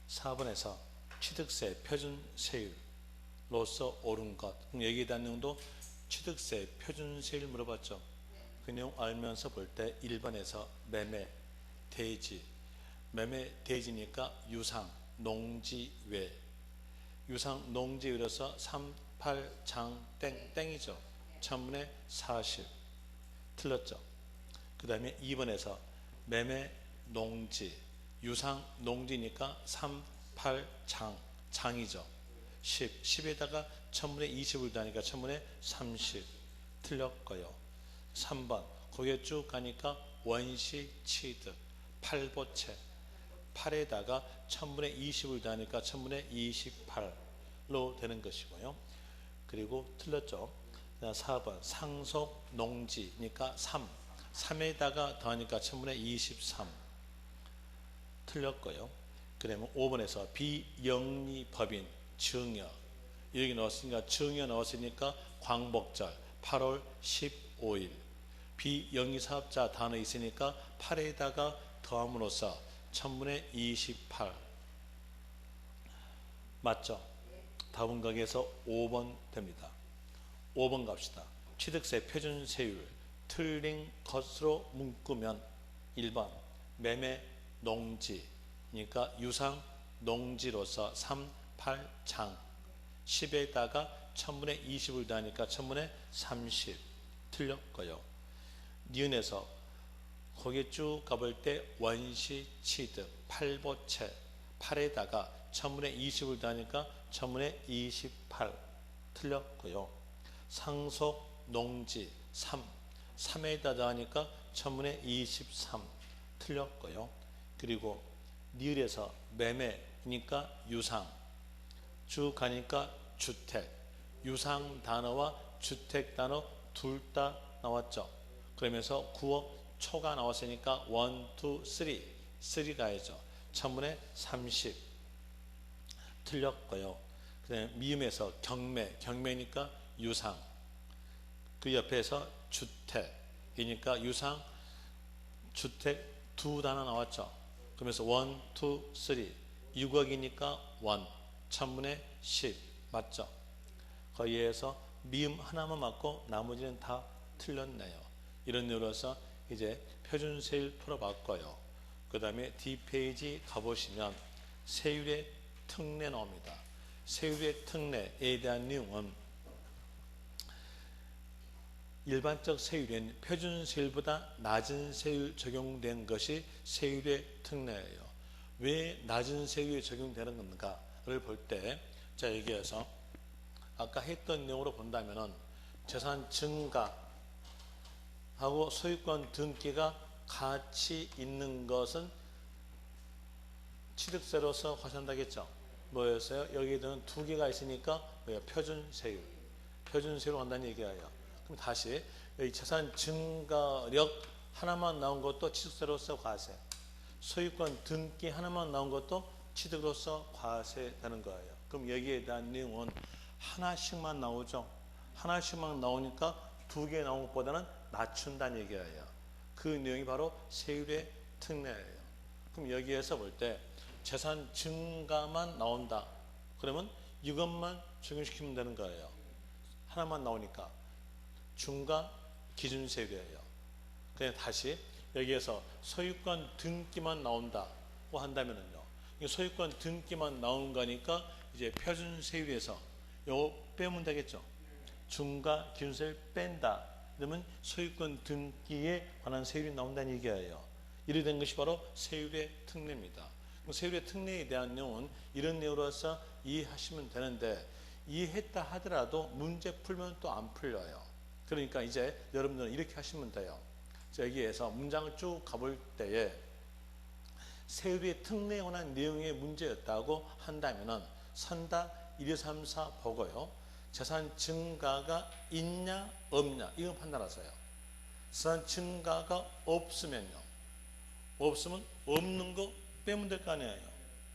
4번에서 취득세 표준 세율로서 옳은 것. 그럼 여기에 대한 내용도 취득세 표준 세율 물어봤죠. 그 내용 알면서 볼 때 1번에서 매매 대지, 매매 대지니까 유상 농지 외, 유상 농지 외로서 38장 땡땡이죠. 1000분의 40 틀렸죠. 그 다음에 2번에서 매매 농지, 유상 농지니까 38장 장이죠. 10에다가 1000분의 20을 더하니까 1000분의 30 틀렸고요. 3번 거기에 쭉 가니까 원시 취득 8보채 8에다가 1000분의 20을 더하니까 1000분의 28로 되는 것이고요. 그리고 틀렸죠. 4번 상속 농지니까 3에다가 더하니까 1000분의 23 틀렸고요. 그러면 5번에서 비영리법인 증여, 여기 넣었으니까 증여 넣었으니까 광복절 8월 15일, 비영리사업자 단어 있으니까 8에다가 더함으로써 1000분의 28 맞죠? 답은 거기에서 5번 됩니다. 5번 갑시다. 취득세 표준 세율 틀린 것으로 묶으면 1번 매매 농지, 그러니까 유상 농지로서 38장 10에다가 1000분의 20을 더하니까 1000분의 30 틀렸고요. 니은에서 거기에 쭉 가볼 때 원시 취득 8보채 8에다가 1000분의 20을 더하니까 1000분의 28 틀렸고요. 상속 농지 3에다 더하니까 1000분의 23 틀렸고요. 그리고 니을에서 매매니까 유상 쭉 가니까 주택, 유상 단어와 주택 단어 둘 다 나왔죠. 그러면서 구어 초가 나왔으니까 1, 2, 3 가야죠. 1000분의 30 틀렸고요. 그 다음에 미음에서 경매니까 유상, 그 옆에서 주택이니까 유상 주택 두 단어 나왔죠. 그러면서 1, 2, 3 6억이니까 1 1000분의 10 맞죠. 거기에서 미음 하나만 맞고 나머지는 다 틀렸네요. 이런 이유로서 이제 표준세율 풀어봤고요. 그 다음에 D페이지 가보시면 세율의 특례 나옵니다. 세율의 특례에 대한 내용은 일반적 세율인 표준세율보다 낮은 세율 적용된 것이 세율의 특례예요. 왜 낮은 세율이 적용되는 건가를 볼 때, 자 여기에서 아까 했던 내용으로 본다면은 재산 증가하고 소유권 등기가 같이 있는 것은 취득세로서 과세한다겠죠. 뭐였어요? 여기에는 두 개가 있으니까 표준세율, 표준세율로 한다는 얘기예요. 그럼 다시 여기 재산 증가력 하나만 나온 것도 취득세로서 과세, 소유권 등기 하나만 나온 것도 취득으로서 과세되는 거예요. 그럼 여기에 대한 내용은 하나씩만 나오죠. 하나씩만 나오니까 두 개 나온 것보다는 낮춘다는 얘기예요. 그 내용이 바로 세율의 특례예요. 그럼 여기에서 볼 때 재산 증가만 나온다. 그러면 이것만 적용시키면 되는 거예요. 하나만 나오니까 중과 기준세율이에요. 그냥 다시 여기에서 소유권 등기만 나온다고 한다면은요, 소유권 등기만 나온 거니까 이제 표준세율에서 요거 빼면 되겠죠. 중과 기준세율 뺀다. 그러면 소유권 등기에 관한 세율이 나온다는 얘기예요. 이래 된 것이 바로 세율의 특례입니다. 세율의 특례에 대한 내용은 이런 내용으로서 이해하시면 되는데, 이해했다 하더라도 문제 풀면 또 안 풀려요. 그러니까 이제 여러분들은 이렇게 하시면 돼요. 여기에서 문장을 쭉 가볼 때에 세율의 특례에 관한 내용의 문제였다고 한다면은 선다 1, 2, 3, 4 보고요. 재산 증가가 있냐 없냐 이건 판단하세요. 재산 증가가 없으면요, 없으면 없는 거 빼면 될 거 아니에요.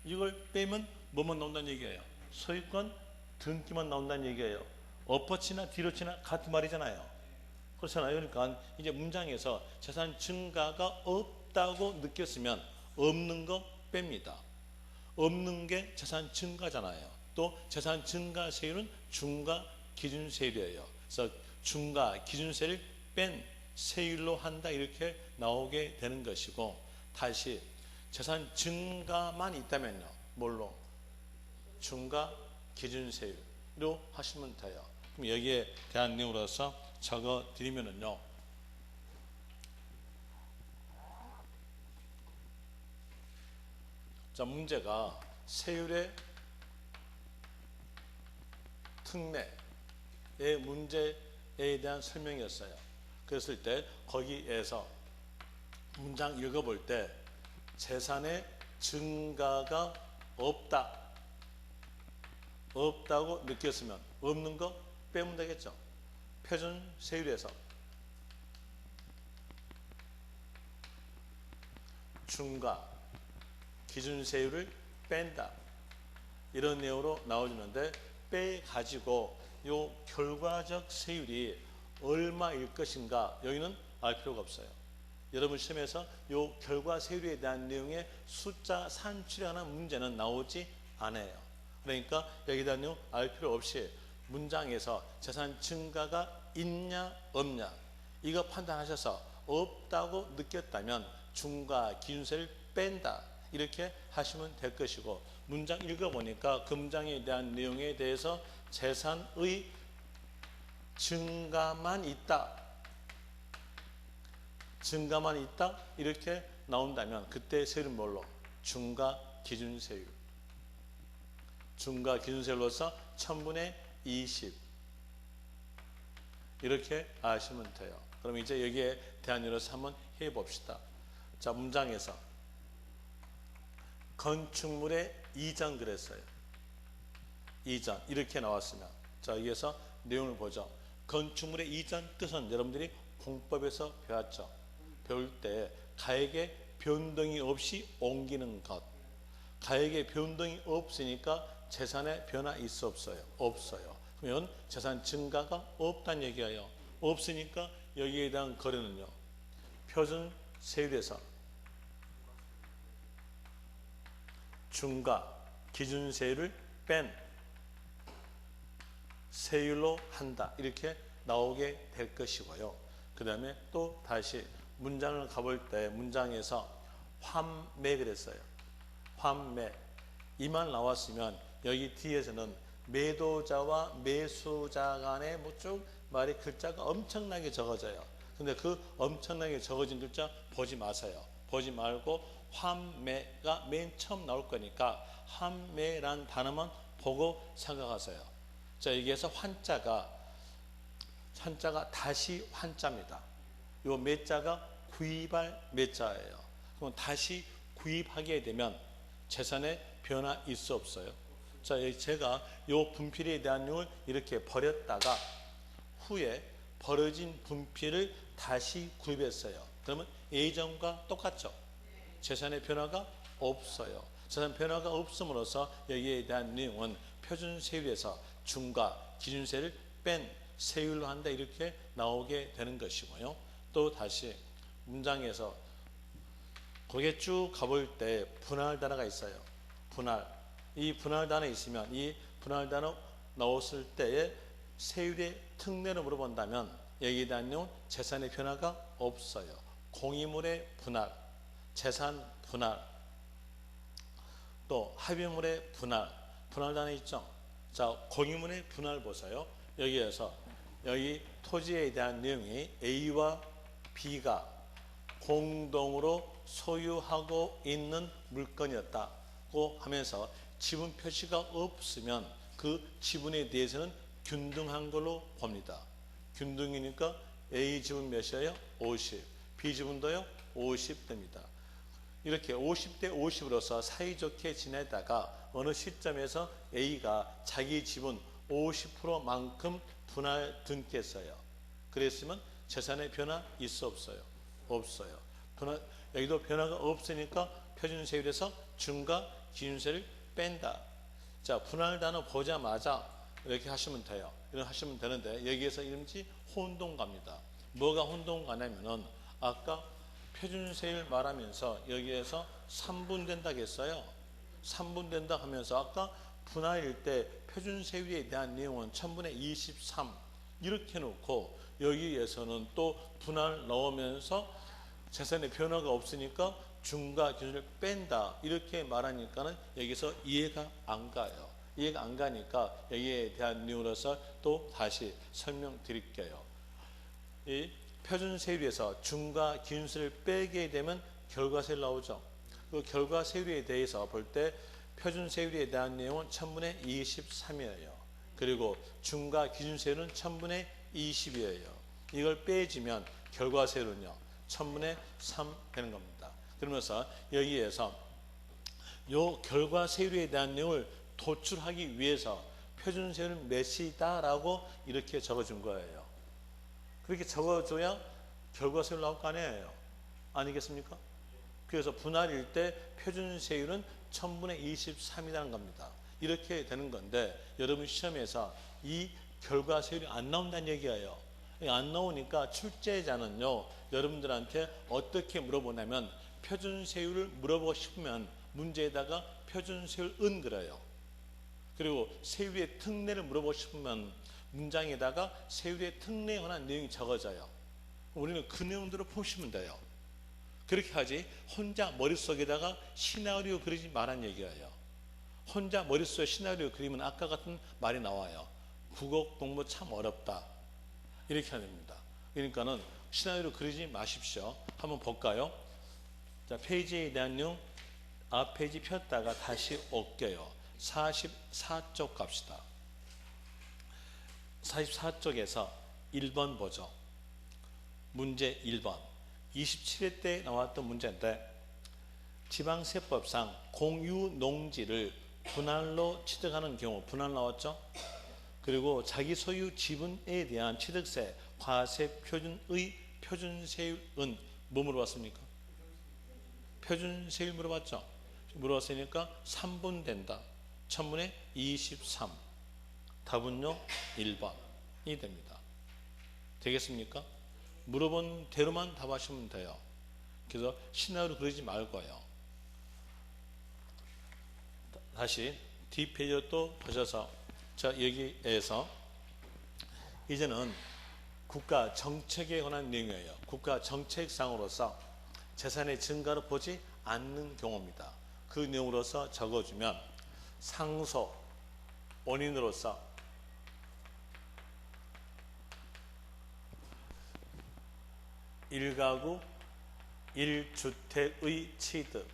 이걸 빼면 뭐만 나온다는 얘기예요? 소유권 등기만 나온다는 얘기예요. 엎어치나 뒤로치나 같은 말이잖아요. 그렇잖아요. 그러니까 이제 문장에서 재산 증가가 없다고 느꼈으면 없는 거 뺍니다. 없는 게 재산 증가잖아요. 또 재산 증가 세율은 중과 기준 세율이에요. 그래서 중과 기준세를 뺀 세율로 한다 이렇게 나오게 되는 것이고, 다시 재산 증가만 있다면요, 뭘로? 중과 기준세율로 하시면 돼요. 그럼 여기에 대한 내용으로서 적어 드리면은요, 자, 문제가 세율의 특례의 문제에 대한 설명이었어요. 그랬을 때 거기에서 문장 읽어볼 때 재산의 증가가 없다고 느꼈으면 없는 거 빼면 되겠죠. 표준 세율에서 중과 기준 세율을 뺀다, 이런 내용으로 나와주는데, 빼가지고 요 결과적 세율이 얼마일 것인가 여기는 알 필요가 없어요. 여러분 시험에서 요 결과 세율에 대한 내용의 숫자 산출에 관한 문제는 나오지 않아요. 그러니까 여기에 대한 내용 알 필요 없이 문장에서 재산 증가가 있냐 없냐 이거 판단하셔서 없다고 느꼈다면 중과 기준세를 뺀다 이렇게 하시면 될 것이고, 문장 읽어보니까 그 문장에 대한 내용에 대해서 재산의 증가만 있다 이렇게 나온다면 그때 세율은 뭘로? 중과 기준세율. 중과 기준세율로서 1000분의 20 이렇게 아시면 돼요. 그럼 이제 여기에 대한 예로서 한번 해봅시다. 자, 문장에서 건축물의 이전 그랬어요. 이전 이렇게 나왔으면, 자, 여기에서 내용을 보죠. 건축물의 이전 뜻은 여러분들이 공법에서 배웠죠. 배울 때 가액의 변동이 없이 옮기는 것. 가액의 변동이 없으니까 재산의 변화 있어 없어요? 없어요. 그러면 재산 증가가 없다는 얘기예요. 없으니까 여기에 대한 거래는요, 표준 세율에서 중과 기준 세율을 뺀 세율로 한다 이렇게 나오게 될 것이고요. 그 다음에 또 다시 문장을 가볼 때 문장에서 환매 그랬어요. 환매 이 말 나왔으면 여기 뒤에서는 매도자와 매수자 간의 쭉 말이 글자가 엄청나게 적어져요. 근데 그 엄청나게 적어진 글자 보지 마세요. 보지 말고 환매가 맨 처음 나올 거니까 환매란 단어만 보고 생각하세요. 자, 여기에서 한자가 다시 환자입니다. 요 매자가 구입할 매자예요. 그럼 다시 구입하게 되면 재산의 변화 있어 없어요? 자, 제가 요 분필에 대한 내용을 이렇게 버렸다가 후에 벌어진 분필을 다시 구입했어요. 그러면 예전과 똑같죠? 재산의 변화가 없어요. 재산 변화가 없음으로써 여기에 대한 내용은 표준 세율에서 중과 기준세를 뺀 세율로 한다 이렇게 나오게 되는 것이고요. 또 다시 문장에서 거기에 쭉 가볼 때 분할 단어가 있어요. 분할. 이 분할 단어 있으면 이 분할 단어 나왔을 때에 세율의 특례를 물어본다면 여기에 대한 내용은 재산의 변화가 없어요. 공유물의 분할, 재산 분할, 또 합의물의 분할 단어 있죠. 자, 공유물의 분할 보세요. 여기에서 여기 토지에 대한 내용이 A와 B가 공동으로 소유하고 있는 물건이었다고 하면서 지분 표시가 없으면 그 지분에 대해서는 균등한 걸로 봅니다. 균등이니까 A 지분 몇이에요? 50. B 지분도요? 50 됩니다. 이렇게 50대 50으로서 사이좋게 지내다가 어느 시점에서 A가 자기 지분 50%만큼 분할 등기했어요. 그랬으면 재산의 변화 있어 없어요? 없어요. 여기도 변화가 없으니까 표준세율에서 중과 기준세를 뺀다. 자, 분할 단어 보자마자 이렇게 하시면 돼요. 이렇게 하시면 되는데 여기에서 이름이 혼동갑니다. 뭐가 혼동가냐면은 아까 표준세율 말하면서 여기에서 3분 된다고 했어요. 3분된다 하면서 아까 분할일 때 표준세율에 대한 내용은 1000분의 23 이렇게 놓고 여기에서는 또 분할 넣으면서 재산의 변화가 없으니까 중과 기준을 뺀다 이렇게 말하니까는 여기서 이해가 안 가요. 이해가 안 가니까 여기에 대한 내용으로서 또 다시 설명드릴게요. 이 표준세율에서 중과 기준세를 빼게 되면 결과세율 나오죠. 그 결과세율에 대해서 볼 때 표준세율에 대한 내용은 1000분의 23이에요. 그리고 중과 기준세율은 1000분의 20이에요. 이걸 빼주면 결과세율은요 1000분의 3 되는 겁니다. 그러면서 여기에서 요 결과세율에 대한 내용을 도출하기 위해서 표준세율은 몇이다라고 이렇게 적어준 거예요. 그렇게 적어줘야 결과세율 나올 거 아니에요. 아니겠습니까? 그래서 분할일 때 표준세율은 1000분의 23이라는 겁니다. 이렇게 되는 건데 여러분 시험에서 이 결과세율이 안 나온다는 얘기예요. 안 나오니까 출제자는요 여러분들한테 어떻게 물어보냐면 표준세율을 물어보고 싶으면 문제에다가 표준세율 은 그래요. 그리고 세율의 특례를 물어보고 싶으면 문장에다가 세율의 특례에 관한 내용이 적어져요. 우리는 그 내용대로 보시면 돼요. 그렇게 하지 혼자 머릿속에다가 시나리오 그리지 말란 얘기예요. 혼자 머릿속에 시나리오 그리면 아까 같은 말이 나와요. 국어 공부 참 어렵다. 이렇게 해야 됩니다. 그러니까는 시나리오 그리지 마십시오. 한번 볼까요? 자, 페이지에 대한 내용 앞 페이지 폈다가 다시 올게요. 44쪽 갑시다. 44쪽에서 1번 보죠. 문제 1번. 27회 때 나왔던 문제인데 지방세법상 공유농지를 분할로 취득하는 경우 분할 나왔죠. 그리고 자기 소유 지분에 대한 취득세 과세 표준의 표준세율은 뭐 물어봤습니까? 표준세율 물어봤죠. 물어봤으니까 3분 된다. 1000분의 23 답은요 1번이 됩니다. 되겠습니까? 물어본 대로만 답하시면 돼요. 그래서 시나리오 그리지 말고요. 다시 뒷페이지로 또 보셔서 자 여기에서 이제는 국가 정책에 관한 내용이에요. 국가 정책상으로서 재산의 증가를 보지 않는 경우입니다. 그 내용으로서 적어주면 상소 원인으로서 일가구 1주택의 취득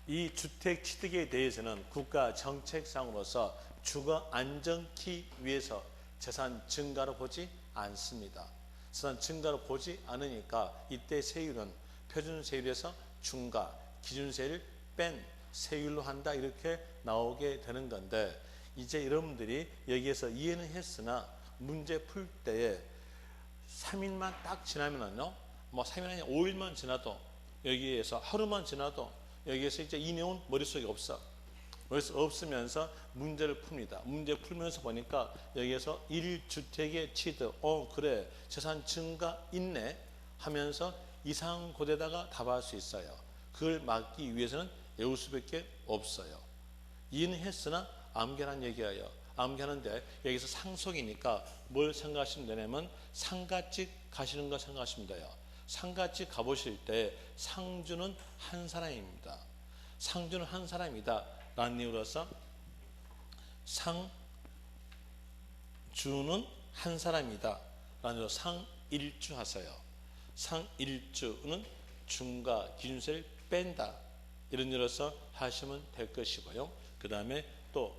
이 주택 취득에 대해서는 국가 정책상으로서 주거 안정기 위해서 재산 증가를 보지 않습니다. 재산 증가를 보지 않으니까 이때 세율은 표준세율에서 중과 기준세율을 뺀 세율로 한다 이렇게 나오게 되는 건데 이제 여러분들이 여기에서 이해는 했으나 문제 풀 때에 3일만 딱 지나면은요 뭐 3일 아니 5일만 지나도 여기에서 하루만 지나도 여기에서 이제 이 내용은 머릿속에 없어. 머릿속에 없으면서 문제를 풉니다. 문제 풀면서 보니까 여기에서 1주택의 취득 그래 재산 증가 있네 하면서 이상고대다가 답할 수 있어요. 그걸 막기 위해서는 외울 수밖에 없어요. 이해는 했으나 암기하는 얘기예요. 암기하는데 여기서 상속이니까 뭘 생각하시면 되냐면 상가집 가시는 거 생각하시면 돼요. 상가집 가보실 때 상주는 한 사람입니다. 상주는 한 사람이다 라는 이유로서 상주는 한 사람이다 라는 이유로 상일주 하세요. 상일주는 중과 기준세를 뺀다 이런 이유로서 하시면 될 것이고요. 그 다음에 또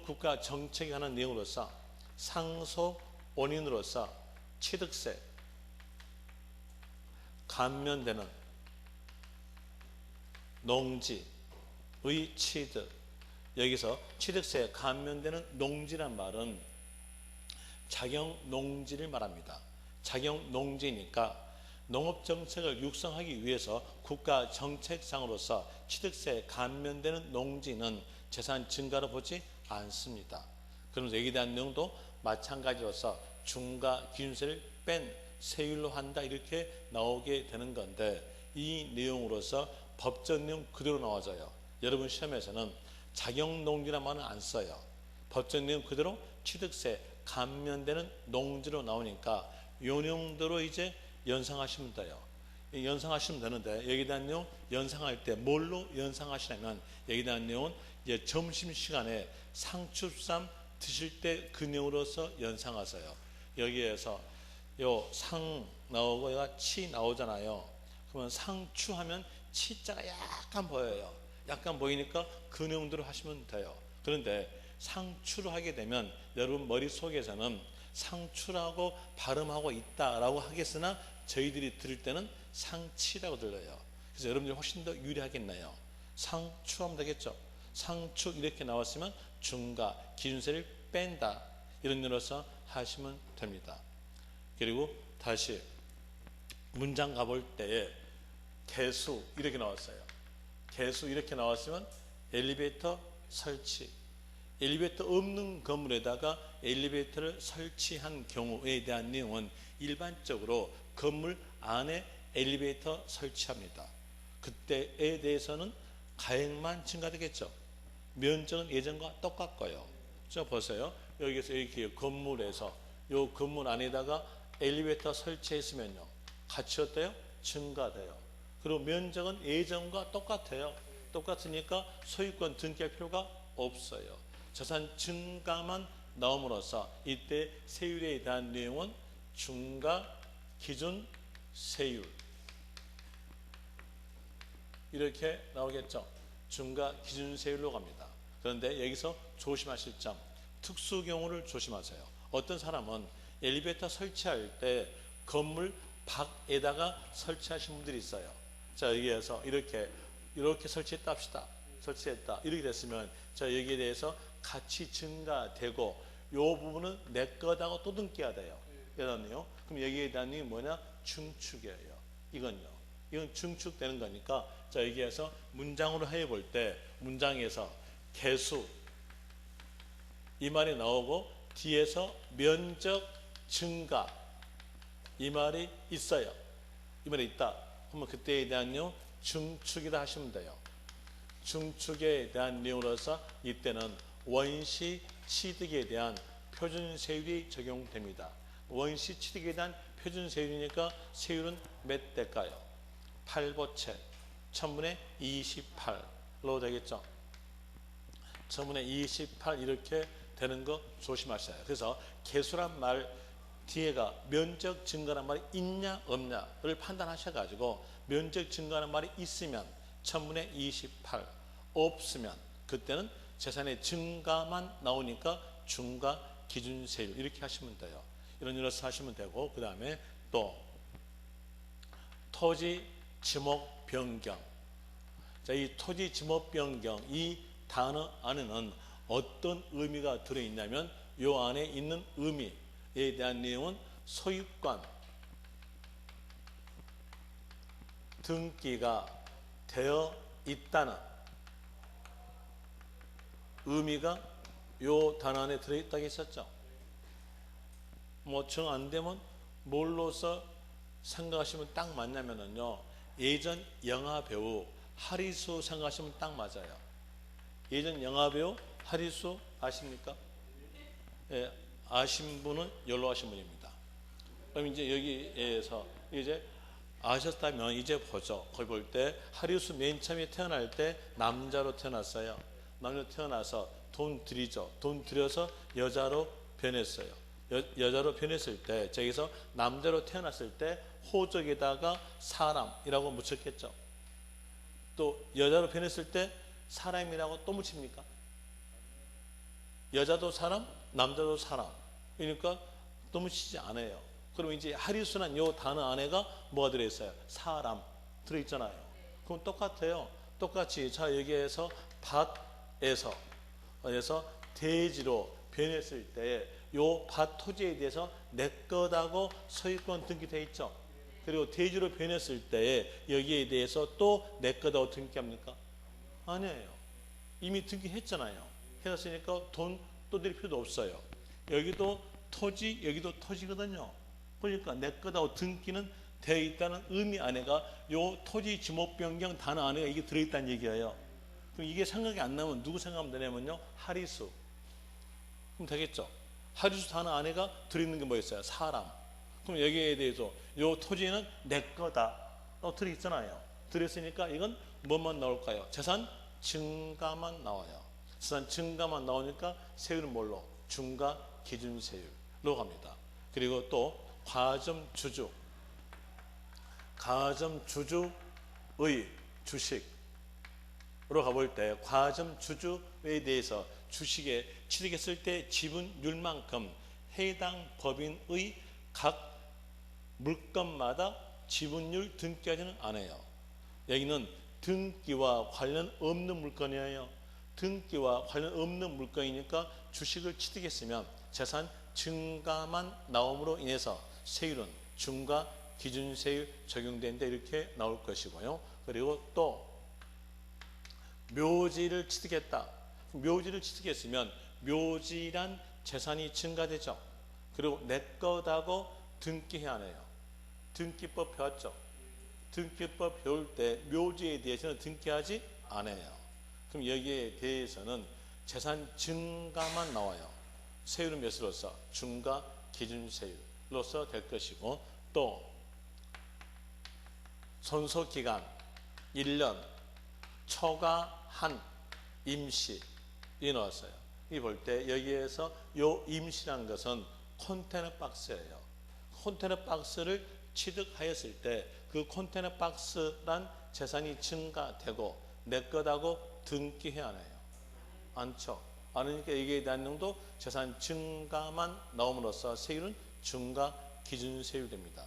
국가 정책에 관한 내용으로서 상속 원인으로서 취득세 감면되는 농지의 취득 여기서 취득세 감면되는 농지란 말은 작용농지를 말합니다. 작용농지니까 농업정책을 육성하기 위해서 국가 정책상으로서 취득세 감면되는 농지는 재산 증가로 보지 않습니다. 그러면서 여기에 대한 내용도 마찬가지로서 중과 기준세를 뺀 세율로 한다 이렇게 나오게 되는 건데 이 내용으로서 법적 내용 그대로 나와져요. 여러분 시험에서는 자격농지란 말은 안 써요. 법적 내용 그대로 취득세 감면되는 농지로 나오니까 요 내용대로 이제 연상하시면 돼요. 연상하시면 되는데 여기에 대한 내용 연상할 때 뭘로 연상하시냐면 여기에 대한 내용은 이제 점심시간에 상추쌈 드실 때 그 내용으로서 연상하세요. 여기에서 요 상 나오고 얘가 치 나오잖아요. 그러면 상추하면 치자가 약간 보여요. 약간 보이니까 그 내용대로 하시면 돼요. 그런데 상추를 하게 되면 여러분 머릿속에서는 상추라고 발음하고 있다라고 하겠으나 저희들이 들을 때는 상치라고 들려요. 그래서 여러분들이 훨씬 더 유리하겠네요. 상추하면 되겠죠. 상추 이렇게 나왔으면 중과 기준세를 뺀다 이런 의미로서 하시면 됩니다. 그리고 다시 문장 가볼 때에 개수 이렇게 나왔어요. 개수 이렇게 나왔으면 엘리베이터 설치, 엘리베이터 없는 건물에다가 엘리베이터를 설치한 경우에 대한 내용은 일반적으로 건물 안에 엘리베이터 설치합니다. 그때에 대해서는 가액만 증가되겠죠. 면적은 예전과 똑같고요. 자 보세요. 여기서 이렇게 건물에서 이 건물 안에다가 엘리베이터 설치했으면요, 가치 어때요? 증가돼요. 그리고 면적은 예전과 똑같아요. 똑같으니까 소유권 등기할 필요가 없어요. 자산 증가만 나옴으로써 이때 세율에 대한 내용은 중과 기준 세율 이렇게 나오겠죠. 중과 기준 세율로 갑니다. 그런데 여기서 조심하실 점, 특수 경우를 조심하세요. 어떤 사람은 엘리베이터 설치할 때 건물 밖에다가 설치하신 분들이 있어요. 자, 여기에서 이렇게 설치했다 합시다. 설치했다. 이렇게 됐으면 자, 여기에 대해서 가치 증가되고 요 부분은 내 거다고 또 등기해야 돼요. 그러네요. 그럼 여기에 대한 게 뭐냐? 증축이에요. 이건 증축되는 거니까 자, 여기에서 문장으로 해볼 때 문장에서 개수 이 말이 나오고 뒤에서 면적 증가 이 말이 있어요. 이 말이 있다. 그러면 그때에 대한 내용 증축이라 하시면 돼요. 증축에 대한 내용으로서 이때는 원시 취득에 대한 표준 세율이 적용됩니다. 원시 취득에 대한 표준 세율이니까 세율은 몇 대일까요? 8보채 1000분의 28로 되겠죠. 1000분의 28 이렇게 되는 거 조심하셔야 해요. 그래서 개수란 말 뒤에가 면적 증가란 말이 있냐 없냐를 판단하셔가지고 면적 증가라는 말이 있으면 1000분의 28 없으면 그때는 재산의 증가만 나오니까 중과 기준 세율 이렇게 하시면 돼요. 이런 일로서 하시면 되고 그 다음에 또 토지 지목 변경. 자, 이 토지 지목 변경 이 단어 안에는 어떤 의미가 들어있냐면 이 안에 있는 의미에 대한 내용은 소유권 등기가 되어 있다는 의미가 이 단어 안에 들어있다고 했었죠. 뭐 정 안 되면 뭘로서 생각하시면 딱 맞냐면요, 예전 영화배우 하리수 생각하시면 딱 맞아요. 예전 영화배우 하리수 아십니까? 예, 아신 분은 연로하신 분입니다. 그럼 이제 여기에서 이제 아셨다면 이제 보죠. 거기 볼 때 하리수 맨 처음에 태어날 때 남자로 태어났어요. 남자로 태어나서 돈 들이죠. 돈 들여서 여자로 변했어요. 여자로 변했을 때 저기서 남자로 태어났을 때 호적에다가 사람이라고 묻혔겠죠. 또 여자로 변했을 때 사람이라고 또 묻힙니까? 여자도 사람, 남자도 사람. 그러니까 또 묻히지 않아요. 그럼 이제 하리수란 요 단어 안에가 뭐가 들어있어요? 사람 들어있잖아요. 그럼 똑같아요. 똑같이 자 여기에서 밭에서 대지로 변했을 때 요 밭 토지에 대해서 내 거다고 소유권 등기되어 있죠. 그리고 대지로 변했을 때 여기에 대해서 또 내 거다고 등기합니까? 아니에요. 이미 등기했잖아요. 해놨으니까 돈 또 드릴 필요도 없어요. 여기도 토지, 여기도 토지거든요. 그러니까 내 거다고 등기는 되어 있다는 의미 안에가 요 토지 지목 변경 단어 안에 이게 들어있다는 얘기예요. 그럼 이게 생각이 안 나면 누구 생각하면 되냐면요. 하리수. 그럼 되겠죠. 하리수 단어 안에가 들어있는 게 뭐 있어요? 사람. 그럼 여기에 대해서 요 토지는 내 거다. 들어있잖아요. 들어있으니까 이건 뭐만 나올까요? 재산 증가만 나와요. 재산 증가만 나오니까 세율은 뭘로? 중과 기준 세율로 갑니다. 그리고 또 가점 주주. 가점 주주의 주식으로 가볼 때 가점 주주에 대해서 주식에 취득했을 때 지분율만큼 해당 법인의 각 물건마다 지분율 등기하지는 않아요. 여기는 등기와 관련 없는 물건이에요. 등기와 관련 없는 물건이니까 주식을 취득했으면 재산 증가만 나옴으로 인해서 세율은 중과 기준세율 적용된다 이렇게 나올 것이고요. 그리고 또 묘지를 취득했다. 묘지를 취득했으면 묘지란 재산이 증가되죠. 그리고 내 거다고 등기해야 하네요. 등기법 배웠죠. 등기법 배울 때 묘지에 대해서는 등기하지 않아요. 그럼 여기에 대해서는 재산 증가만 나와요. 세율은 몇으로서? 중과 기준세율로서 될 것이고 또 선소기간 1년 초과한 임시 이 넣었어요. 이 볼 때 여기에서 요 임시란 것은 컨테이너 박스예요. 컨테이너 박스를 취득하였을 때 그 컨테이너 박스란 재산이 증가되고 내 거다고 등기해야 하나요? 않죠. 않으니까 여기에 대한 내용도 재산 증가만 나옴으로써 세율은 중과 기준 세율입니다.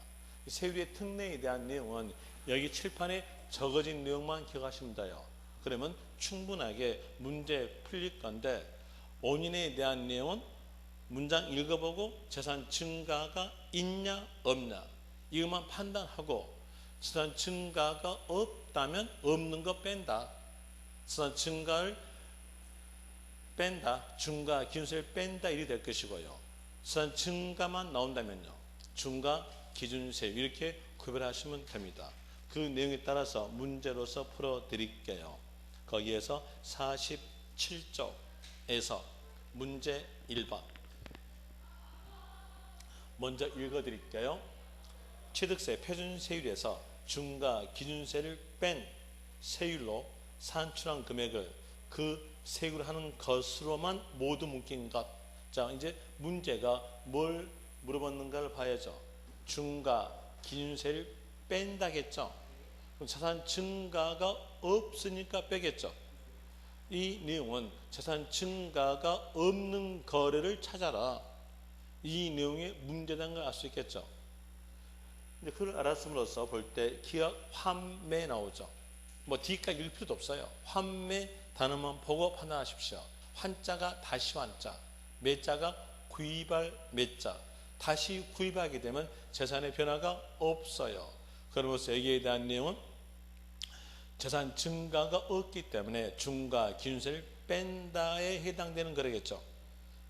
세율의 특례에 대한 내용은 여기 칠판에 적어진 내용만 기억하시면 돼요. 그러면 충분하게 문제 풀릴 건데 원인에 대한 내용은 문장 읽어보고 재산 증가가 있냐 없냐 이것만 판단하고 재산 증가가 없다면 없는 거 뺀다. 재산 증가를 뺀다. 중과 기준세를 뺀다 일이 될 것이고요. 재산 증가만 나온다면요. 중과 기준세 이렇게 구별하시면 됩니다. 그 내용에 따라서 문제로서 풀어드릴게요. 거기에서 47쪽에서 문제 1번 먼저 읽어드릴게요. 취득세 표준세율에서 중과 기준세를 뺀 세율로 산출한 금액을 그 세율을 하는 것으로만 모두 묶인 것. 자, 이제 문제가 뭘 물어봤는가를 봐야죠. 중과 기준세를 뺀다겠죠. 그럼 재산 증가가 없으니까 빼겠죠. 이 내용은 재산 증가가 없는 거래를 찾아라. 이 내용에 문제된 걸 알 수 있겠죠. 근데 그걸 알았음으로써 볼 때 기업 환매 나오죠. 뭐 뒤까지 읽을 필요도 없어요. 환매 단어만 보고 판단하십시오. 환자가 다시 환자, 매자가 구입할 매자. 다시 구입하게 되면 재산의 변화가 없어요. 그러면서 여기에 대한 내용은 재산 증가가 없기 때문에 중과 기준세를 뺀다에 해당되는 거래겠죠.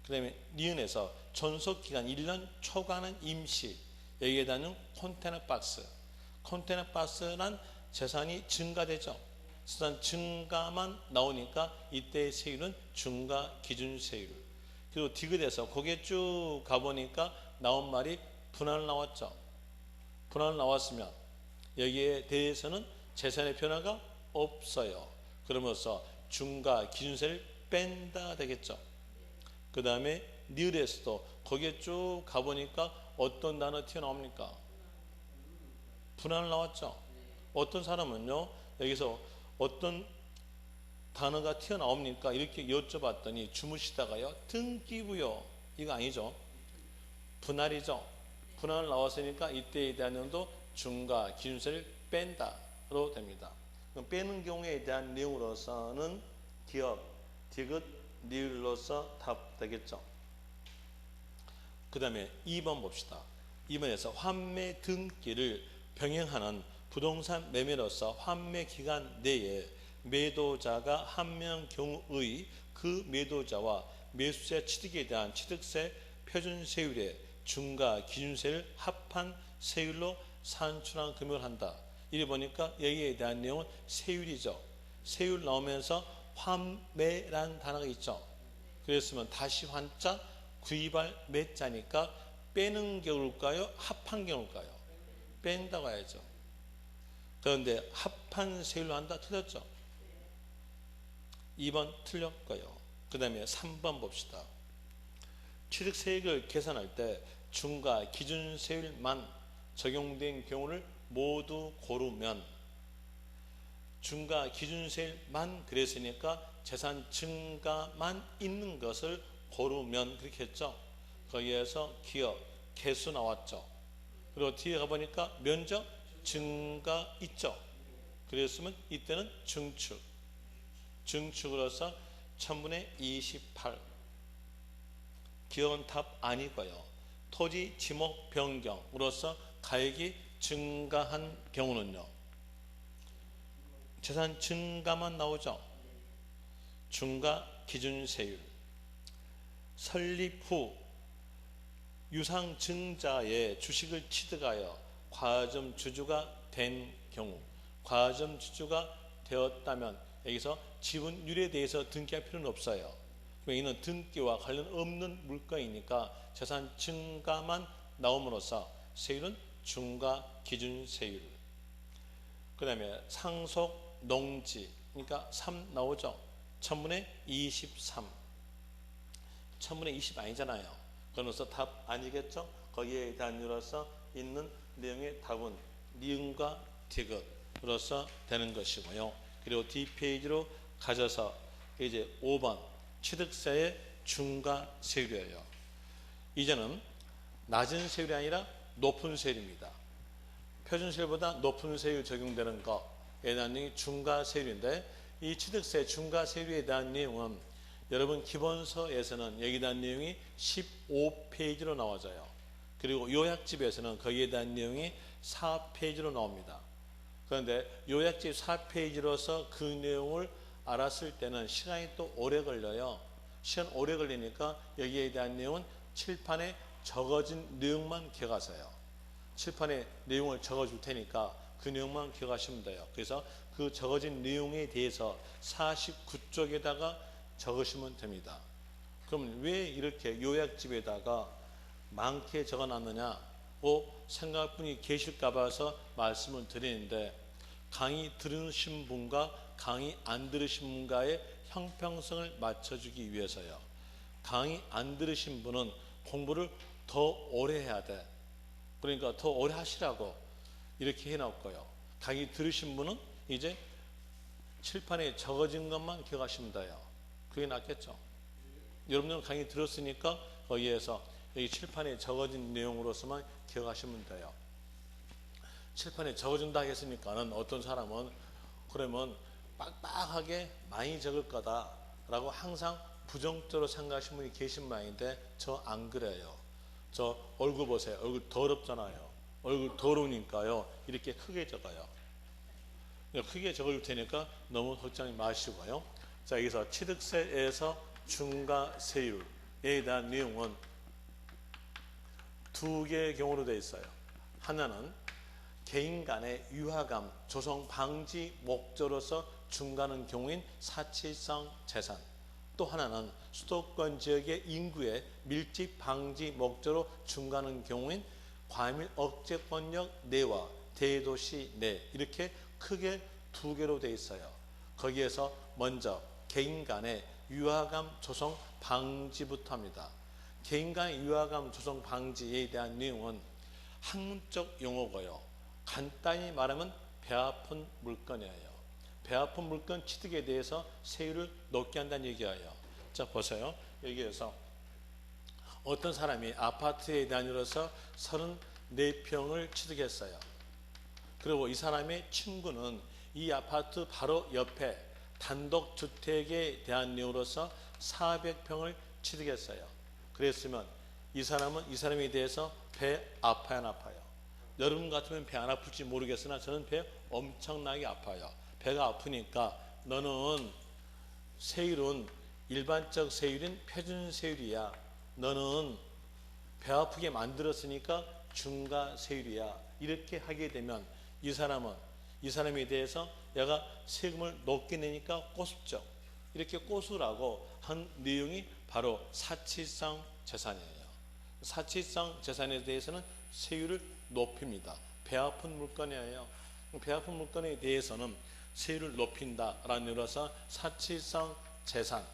그 다음에 니은에서 존속기간 1년 초과는 임시 여기에 대한 컨테이너 박스. 컨테이너 박스란 재산이 증가되죠. 재산 증가만 나오니까 이때의 세율은 중과 기준세율. 그리고 디귿에서 거기에 쭉 가보니까 나온 말이 분할 나왔죠. 분할 나왔으면 여기에 대해서는 재산의 변화가 없어요. 그러면서 중과 기준세를 뺀다 되겠죠. 그 다음에 니을에서도 거기에 쭉 가보니까 어떤 단어 튀어나옵니까? 분할 나왔죠. 어떤 사람은요 여기서 어떤 단어가 튀어나옵니까? 이렇게 여쭤봤더니 주무시다가요 등기부요 이거 아니죠. 분할이죠. 분할 나왔으니까 이때에 대한 내용도 중과 기준세를 뺀다로 됩니다. 그럼 빼는 경우에 대한 내용으로서는 기업, 디귿, 니을로서 답 되겠죠. 그 다음에 2번 봅시다. 2번에서 환매 등기를 병행하는 부동산 매매로서 환매 기간 내에 매도자가 한 명 경우의 그 매도자와 매수자 취득에 대한 취득세 표준세율의 중과 기준세를 합한 세율로 산출한 금액을 한다. 이래 보니까 여기에 대한 내용은 세율이죠. 세율 나오면서 환매란 단어가 있죠. 그랬으면 다시 환자 구입할 매자니까 빼는 경우일까요? 합한 경우일까요? 뺀다고 해야죠. 그런데 합한 세율로 한다? 틀렸죠. 2번 틀렸고요. 그 다음에 3번 봅시다. 취득세액을 계산할 때 중과 기준세율만 적용된 경우를 모두 고르면, 중과 기준세율만 그랬으니까 재산 증가만 있는 것을 고르면 그렇게 했죠. 거기에서 기업 개수 나왔죠. 그리고 뒤에 가보니까 면적 증가 있죠. 그랬으면 이때는 증축으로서 1000분의 28. 기업은 답 아니고요. 토지 지목 변경으로서 가액이 증가한 경우는요, 재산 증가만 나오죠. 중과 기준세율. 설립 후 유상증자의 주식을 취득하여 과점 주주가 된 경우, 과점 주주가 되었다면 여기서 지분율에 대해서 등기할 필요는 없어요. 이는 등기와 관련 없는 물건이니까 재산 증가만 나옴으로써 세율은 중과 기준세율. 그 다음에 상속 농지, 그러니까 3 나오죠. 1000분의 23. 1000분의 20 아니잖아요. 그러면서 답 아니겠죠? 거기에 대한으로서 있는 내용의 답은 니은과 디귿으로서 되는 것이고요. 그리고 뒷페이지로 가져서 이제 5번 취득세의 중과 세율이에요. 이제는 낮은 세율이 아니라 높은 세율입니다. 표준세율보다 높은 세율 적용되는 것에 대한 내용이 중과 세율인데, 이 취득세 중과 세율에 대한 내용은 여러분 기본서에서는 여기에 대한 내용이 15페이지로 나와져요. 그리고 요약집에서는 거기에 대한 내용이 4페이지로 나옵니다. 그런데 요약집 4페이지로서 그 내용을 알았을 때는 시간이 또 오래 걸려요. 시간 오래 걸리니까 여기에 대한 내용은 칠판에 적어진 내용만 기억하세요. 칠판에 내용을 적어줄 테니까 그 내용만 기억하시면 돼요. 그래서 그 적어진 내용에 대해서 49쪽에다가 적으시면 됩니다. 그럼 왜 이렇게 요약집에다가 많게 적어놨느냐고 생각할 분이 계실까 봐서 말씀을 드리는데, 강의 들으신 분과 강의 안 들으신 분과의 형평성을 맞춰주기 위해서요. 강의 안 들으신 분은 공부를 더 오래 해야 돼. 그러니까 더 오래 하시라고 이렇게 해놨고요. 강의 들으신 분은 이제 칠판에 적어진 것만 기억하시면 돼요. 그게 낫겠죠. 여러분들은 강의 들었으니까 거기에서 여기 칠판에 적어진 내용으로서만 기억하시면 돼요. 칠판에 적어준다 했으니까는 어떤 사람은 그러면 빡빡하게 많이 적을 거다라고 항상 부정적으로 생각하시는 분이 계신 모양인데, 저 안 그래요. 저 얼굴 보세요. 얼굴 더럽잖아요. 얼굴 더러우니까요 이렇게 크게 적어요. 크게 적을 테니까 너무 걱정이 마시고요. 자, 여기서 취득세에서 중과 세율에 대한 내용은 두 개의 경우로 되어 있어요. 하나는 개인 간의 유화감 조성 방지 목적으로서 중과하는 경우인 사치성 재산, 또 하나는 수도권 지역의 인구의 밀집 방지 목적으로 중과하는 경우인 과밀 억제권역 내와 대도시 내, 이렇게 크게 두 개로 되어 있어요. 거기에서 먼저 개인 간의 유화감 조성 방지부터 합니다. 개인 간의 유화감 조성 방지에 대한 내용은 학문적 용어고요. 간단히 말하면 배 아픈 물건이에요. 배 아픈 물건 취득에 대해서 세율을 높게 한다는 얘기예요. 자, 보세요. 여기에서 어떤 사람이 아파트에 다니면서 34평을 취득했어요. 그리고 이 사람의 친구는 이 아파트 바로 옆에 단독주택에 대한 내용으로서 400평을 취득했어요. 그랬으면 이 사람은 이 사람에 대해서 배 아파요, 안 아파요? 여러분 같으면 배 안 아플지 모르겠으나 저는 배 엄청나게 아파요. 배가 아프니까 너는 세율은 일반적 세율인 표준세율이야. 너는 배 아프게 만들었으니까 중과세율이야. 이렇게 하게 되면 이 사람에 대해서 얘가 세금을 높게 내니까 꼬숩죠. 이렇게 꼬수라고 한 내용이 바로 사치상 재산이에요. 사치상 재산에 대해서는 세율을 높입니다. 배 아픈 물건이에요. 배 아픈 물건에 대해서는 세율을 높인다라는 의미로서 사치상 재산에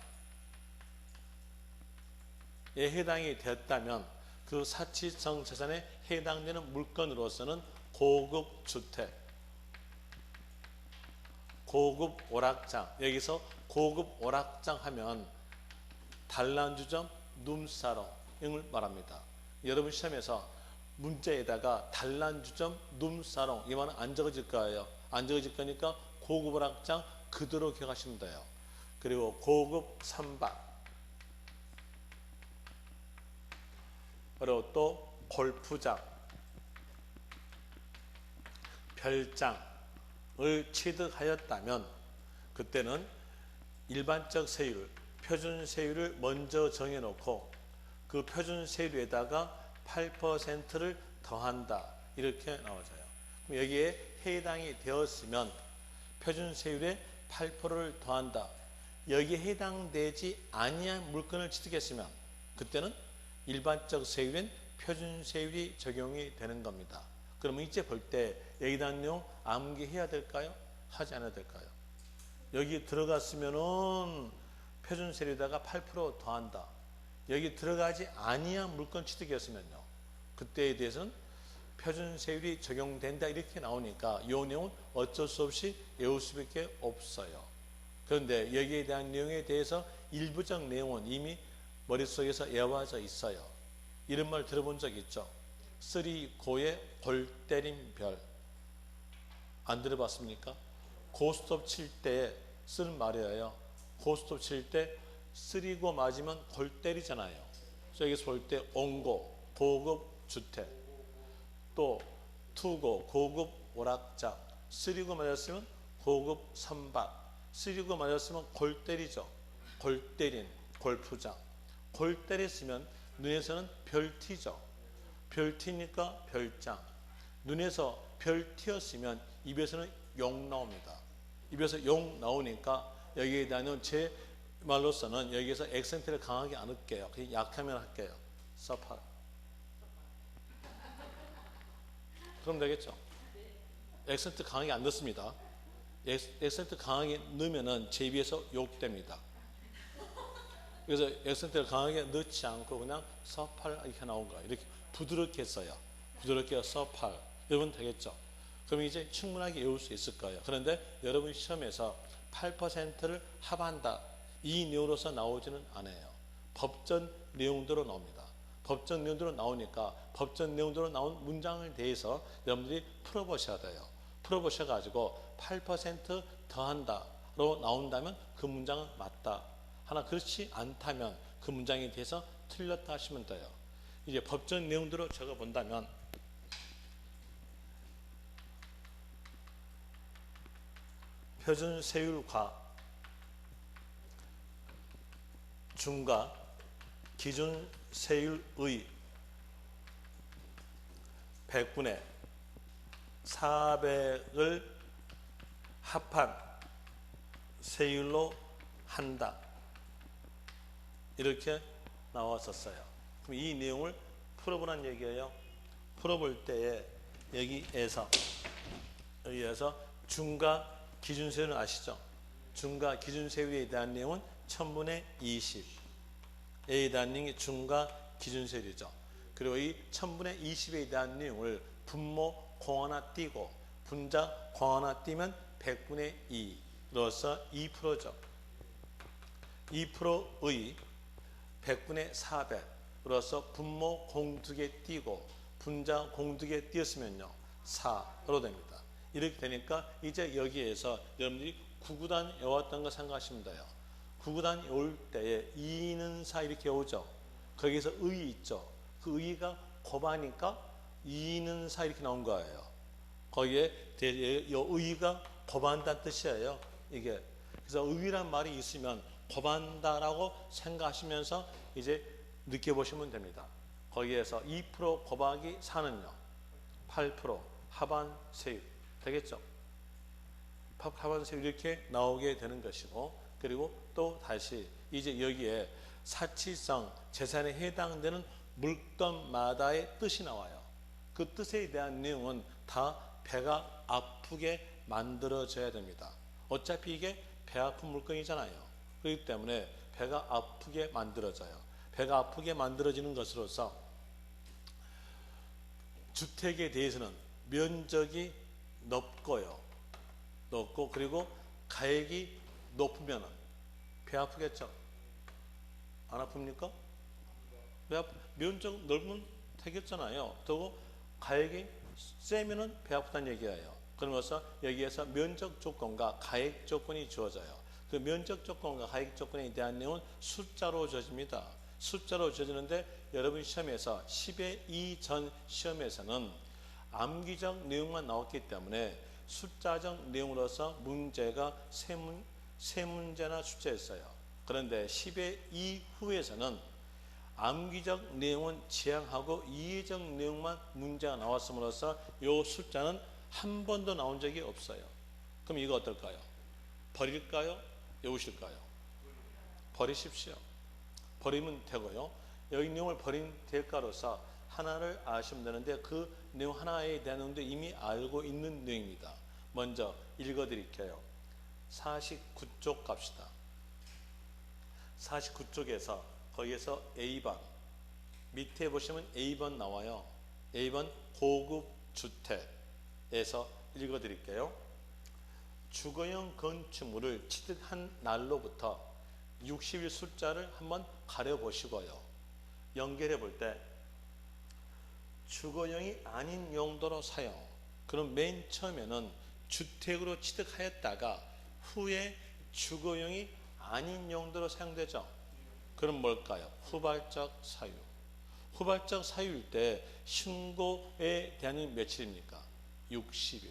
해당이 되었다면 그 사치상 재산에 해당되는 물건으로서는 고급 주택, 고급 오락장, 여기서 고급 오락장 하면 단란주점, 룸사롱을 말합니다. 여러분 시험에서 문제에다가 단란주점, 룸사롱 이 말은 안 적어질 거예요. 안 적어질 거니까 고급 오락장 그대로 기억하시면 돼요. 그리고 고급 선박, 그리고 또 골프장, 별장을 취득하였다면 그때는 일반적 세율, 표준 세율을 먼저 정해놓고 그 표준 세율에다가 8%를 더한다 이렇게 나와져요. 그럼 여기에 해당이 되었으면 표준 세율에 8%를 더한다. 여기에 해당되지 아니한 물건을 취득했으면 그때는 일반적 세율인 표준 세율이 적용이 되는 겁니다. 그러면 이제 볼 때 여기다 내용 암기해야 될까요? 하지 않아야 될까요? 여기 들어갔으면은 표준 세율에다가 8% 더한다. 여기 들어가지 아니한 물건 취득이었으면요. 그때에 대해서는 표준 세율이 적용된다 이렇게 나오니까 이 내용은 어쩔 수 없이 외울 수밖에 없어요. 그런데 여기에 대한 내용에 대해서 일부적 내용은 이미 머릿속에서 외워져 있어요. 이런 말 들어본 적 있죠? 쓰리고의 골 때린 별. 안 들어봤습니까? 고스톱 칠 때 쓰는 말이에요. 고스톱 칠 때 쓰리고 맞으면 골 때리잖아요. 그래서 여기서 볼 때 온고, 고급 주택, 또 투고, 고급 오락장, 쓰리고 맞았으면 고급 선박, 쓰리고 맞았으면 골 때리죠. 골 때린 골프장. 골 때렸으면 눈에서는 별티죠. 별티니까 별장. 눈에서 별 튀었으면 입에서는 욕 나옵니다. 입에서 욕 나오니까 여기에 대한 제 말로서는 여기에서 액센트를 강하게 안 할게요. 그냥 약하면 할게요. 서팔. 그럼 되겠죠? 액센트 강하게 안 넣습니다. 액센트 강하게 넣으면은 제 입에서 욕됩니다. 그래서 액센트를 강하게 넣지 않고 그냥 서팔 이렇게 나온 거예요. 이렇게 부드럽게 써요. 부드럽게 서팔. 여러분 되겠죠? 그럼 이제 충분하게 외울 수 있을 거예요. 그런데 여러분 시험에서 8%를 합한다. 이 내용으로서 나오지는 않아요. 법전 내용대로 나옵니다. 법전 내용대로 나오니까 법전 내용대로 나온 문장에 대해서 여러분들이 풀어보셔야 돼요. 풀어보셔가지고 8% 더한다로 나온다면 그 문장은 맞다. 하나 그렇지 않다면 그 문장에 대해서 틀렸다 하시면 돼요. 이제 법전 내용대로 적어본다면 표준 세율과 중과 기준 세율의 100분의 400을 합한 세율로 한다. 이렇게 나왔었어요. 그럼 이 내용을 풀어보라는 얘기예요. 풀어볼 때에 여기에서 중과 기준세율은 아시죠? 중과 기준세율에 대한 내용은 1000분의 20에 대한 내용이 중과 기준세율이죠. 그리고 이 1000분의 20에 대한 내용을 분모 공 하나 띄고 분자 공 하나 띄면 100분의 2로서 2%죠. 2%의 100분의 400으로서 분모 공 2개 띄고 분자 공 2개 띄었으면요 4로 됩니다. 이렇게 되니까 이제 여기에서 여러분들이 구구단 외웠던 거 생각하시면 돼요. 구구단 외울 때에 2는 4 이렇게 오죠. 거기서 의 있죠. 그 의가 곱하니까 2는 4 이렇게 나온 거예요. 거기에 의가 곱한다는 뜻이에요. 이게 그래서 의란 말이 있으면 곱한다라고 생각하시면서 이제 느껴보시면 됩니다. 거기에서 2% 곱하기 4는요 8% 하반세율 되겠죠? 하반세율 이렇게 나오게 되는 것이고 그리고 또 다시 이제 여기에 사치성 재산에 해당되는 물건마다의 뜻이 나와요. 그 뜻에 대한 내용은 다 배가 아프게 만들어져야 됩니다. 어차피 이게 배 아픈 물건이잖아요. 그렇기 때문에 배가 아프게 만들어져요. 배가 아프게 만들어지는 것으로서 주택에 대해서는 면적이 높고 그리고 가액이 높으면 배 아프겠죠? 안 아픕니까? 면적 넓으면 되겠잖아요. 또 가액이 세면은 배 아프다는 얘기예요. 그러면서 여기에서 면적 조건과 가액 조건이 주어져요. 그 면적 조건과 가액 조건에 대한 내용은 숫자로 주어집니다. 숫자로 주어지는데 여러분 시험에서 10의 2 전 시험에서는 암기적 내용만 나왔기 때문에 숫자적 내용으로서 문제가 세 문제나 출제했어요. 그런데 10의 이후에서는 암기적 내용은 지양하고 이해적 내용만 문제가 나왔음으로써 이 숫자는 한 번도 나온 적이 없어요. 그럼 이거 어떨까요? 버릴까요? 외우실까요? 버리십시오. 버리면 되고요. 여기 내용을 버린 대가로서 하나를 아시면 되는데 그 내용 하나에 대한 내용도 이미 알고 있는 내용입니다. 먼저 읽어드릴게요. 49쪽 갑시다. 49쪽에서 거기에서 A번 밑에 보시면 A번 나와요. A번 고급 주택에서 읽어드릴게요. 주거용 건축물을 취득한 날로부터 60일 숫자를 한번 가려보시고요. 연결해 볼 때 주거용이 아닌 용도로 사용. 그럼 맨 처음에는 주택으로 취득하였다가 후에 주거용이 아닌 용도로 사용되죠. 그럼 뭘까요? 후발적 사유. 후발적 사유일 때 신고에 대한 며칠입니까? 60일.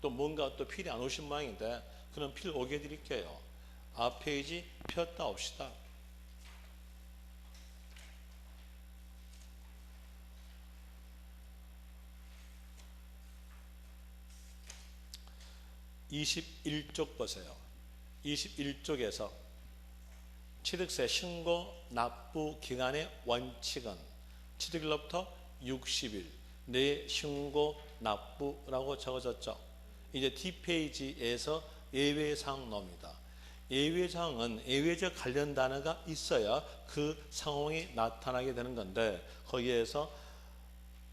또 뭔가 또 필이 안 오신 모양인데 그럼 필 오게 해드릴게요. 앞 페이지 폈다 옵시다. (21쪽) 보세요. 21쪽에서 취득세 신고 납부 기간의 원칙은 취득일로부터 60일 내에 신고 납부라고 적어졌죠. 이제 뒷페이지에서 예외사항 나옵니다. 예외사항은 예외적 관련 단어가 있어야 그 상황이 나타나게 되는 건데 거기에서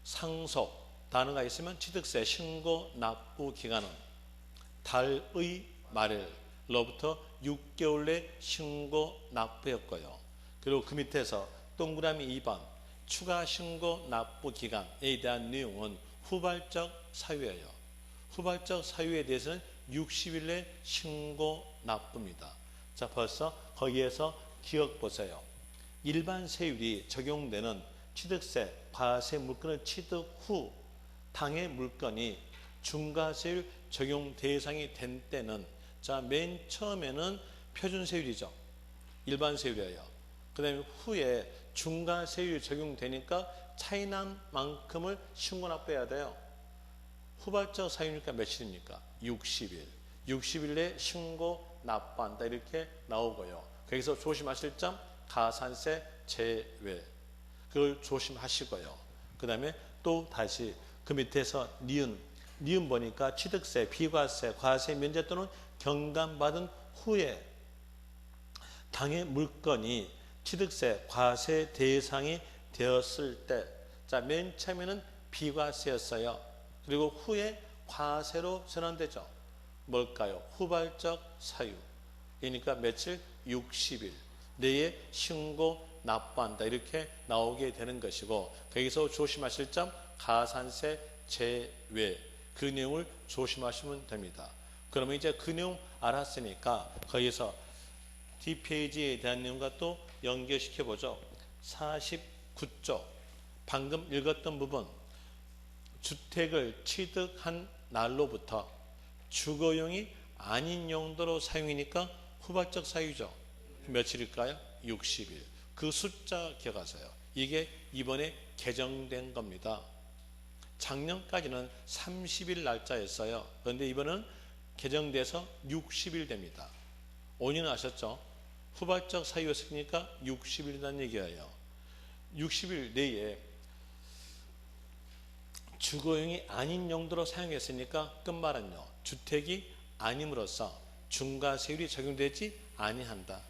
상속 단어가 있으면 취득세 신고 납부 기간은 달의 말일로부터 6개월 내 신고 납부였고요. 그리고 그 밑에서 동그라미 2번 추가 신고 납부 기간에 대한 내용은 후발적 사유예요. 후발적 사유에 대해서는 60일 내 신고 납부입니다. 자, 벌써 거기에서 기억 보세요. 일반 세율이 적용되는 취득세, 과세 물건을 취득 후 당해 물건이 중과세율 적용 대상이 된 때는 자, 맨 처음에는 표준세율이죠. 일반 세율이에요. 그 다음에 후에 중과세율 적용되니까 차이난 만큼을 신고납부해야 돼요. 후발적 사유니까 며칠입니까? 60일. 60일 내에 신고납부한다 이렇게 나오고요. 거기서 조심하실 점 가산세 제외. 그걸 조심하시고요. 그 다음에 또 다시 그 밑에서 니은 보니까 취득세, 비과세, 과세 면제 또는 경감받은 후에 당해 물건이 취득세, 과세 대상이 되었을 때, 자, 맨 처음에는 비과세였어요. 그리고 후에 과세로 전환되죠. 뭘까요? 후발적 사유. 그러니까 며칠? 60일 내에 신고 납부한다 이렇게 나오게 되는 것이고 거기서 조심하실 점 가산세 제외 그 내용을 조심하시면 됩니다. 그러면 이제 그 내용 알았으니까 거기서 뒷페이지에 대한 내용과 또 연결시켜 보죠. 49쪽 방금 읽었던 부분 주택을 취득한 날로부터 주거용이 아닌 용도로 사용이니까 후발적 사유죠. 며칠일까요? 60일. 그 숫자 기억하세요. 이게 이번에 개정된 겁니다. 작년까지는 30일 날짜였어요. 그런데 이번은 개정돼서 60일 됩니다. 5년은 아셨죠? 후발적 사유였으니까 60일이라는 얘기예요. 60일 내에 주거용이 아닌 용도로 사용했으니까 끝말은요. 주택이 아님으로써 중과세율이 적용되지 아니한다.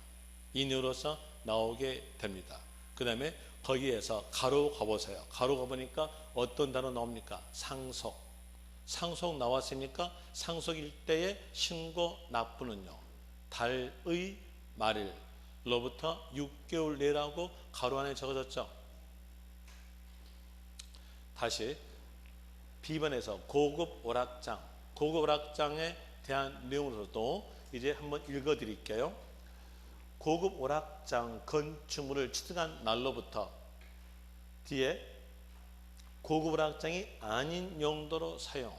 이 내용으로서 나오게 됩니다. 그 다음에 거기에서 가로 가보세요. 가로 가보니까 어떤 단어 나옵니까? 상속. 상속 나왔으니까 상속일 때의 신고 납부는요. 달의 말일로부터 6개월 내라고 가로 안에 적어졌죠. 다시 B번에서 고급 오락장. 고급 오락장에 대한 내용으로도 이제 한번 읽어 드릴게요. 고급 오락장 건축물을 취득한 날로부터 뒤에 고급 오락장이 아닌 용도로 사용.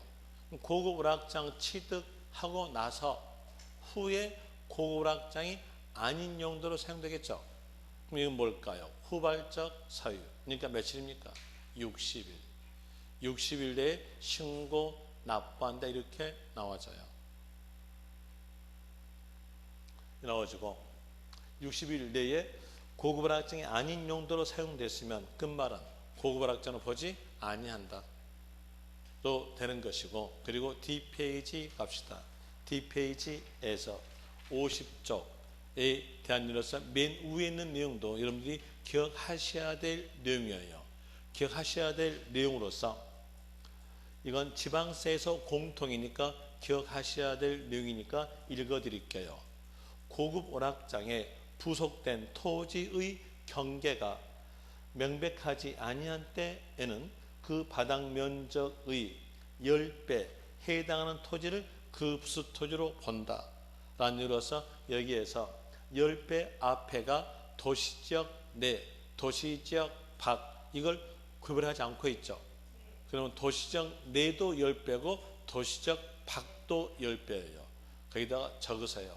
고급 오락장 취득하고 나서 후에 고급 오락장이 아닌 용도로 사용되겠죠. 그럼 이건 뭘까요? 후발적 사유. 그러니까 며칠입니까? 60일. 60일 내에 신고 납부한다 이렇게 나와져요. 나와지고 60일 내에 고급 오락장이 아닌 용도로 사용됐으면 끝말은 고급 오락장을 보지 아니한다 또 되는 것이고, 그리고 D페이지 갑시다. D페이지에서 50쪽에 대한 일로서 맨 위에 있는 내용도 여러분들이 기억하셔야 될 내용이에요. 기억하셔야 될 내용으로서 이건 지방세에서 공통이니까 기억하셔야 될 내용이니까 읽어드릴게요. 고급 오락장에 부속된 토지의 경계가 명백하지 아니한 때에는 그 바닥 면적의 10배 해당하는 토지를 그 부수토지로 본다 라는 이유로서 여기에서 10배 앞에가 도시지역 내, 도시지역 밖 이걸 구별하지 않고 있죠. 그러면 도시지역 내도 10배고 도시지역 밖도 10배예요. 거기다가 적으세요.